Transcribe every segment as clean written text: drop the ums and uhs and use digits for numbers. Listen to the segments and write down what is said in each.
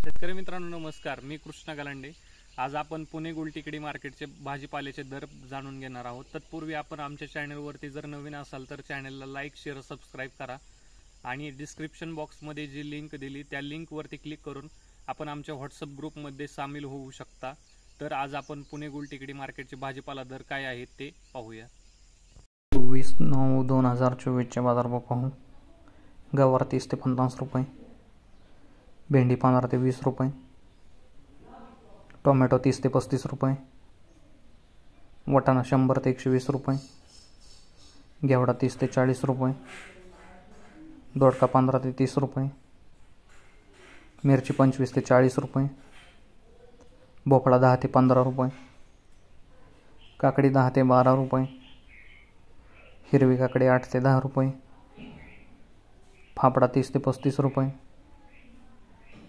शेतकरी मित्रांनो नमस्कार, मी कृष्णा गलांडे। आज आपण पुणे गुलटेकडी मार्केटचे भाजीपाल्याचे दर जाणून घेणार आहोत। तत्पूर्वी आपण आमच्या चॅनलवरती जर नवीन असाल तर चॅनलला लाईक शेअर सबस्क्राईब करा आणि डिस्क्रिप्शन बॉक्समध्ये जी लिंक दिली त्या लिंकवरती क्लिक करून आपण आमच्या व्हॉट्सअप ग्रुपमध्ये सामील होऊ शकता। तर आज आपण पुणे गुलटेकडी मार्केटचे भाजीपाला दर काय आहेत ते पाहूया। 24/9/2024 चे बाजारभाव पाहू। गवार 30 ते 50 रुपये, भेंडी 15 ते 20 रुपये, टोमॅटो 30 ते 35 रुपये, वाटाणा 100 ते 120 रुपये, घेवडा 30 ते 40 रुपये, दोडका 15 ते 30 रुपये, मिरची 25 ते 40 रुपये, भोपळा 10 ते 15 रुपये, काकडी 10 ते 12 रुपये, हिरवी काकडी 8 ते 10 रुपये, फाफडा 30 ते 35 रुपये,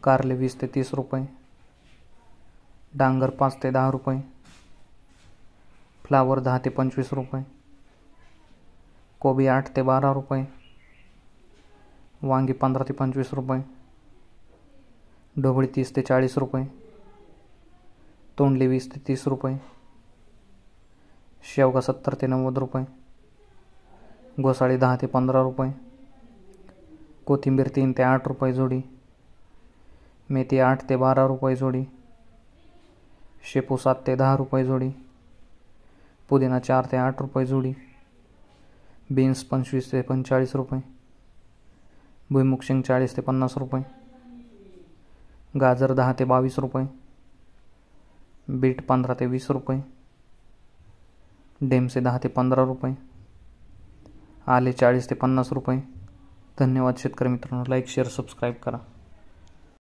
कारले 20 ते 30 रुपये, डांगर 5 ते 10 रुपये, फ्लावर 10 ते 25 रुपये, कोबी 8 ते 12 रुपये, वांगी 15 ते 25 रुपये, ढोबळी 30 ते 40 रुपये, तोंडली 20 ते 30 रुपये, शेवगा 70 ते 90 रुपये, घोसाळी 10 ते 15 रुपये, कोथिंबीर 3 ते 8 रुपये जोडी, मेथी 8 ते 12 रुपये जोडी, शेपू 7 ते 10 रुपये जोडी, पुदिना 4 ते 8 रुपये जोडी, बीन्स 25 ते 45 रुपये, भुईमुग शेंग 40 ते 50 रुपये, गाजर 10 ते 22 रुपये, बीट 15 ते 20 रुपये, डेमसे 10 ते 15 रुपये, आले 40 ते 50 रुपये। धन्यवाद शेतकरी मित्रांनो, लाईक शेअर सबस्क्राईब करा।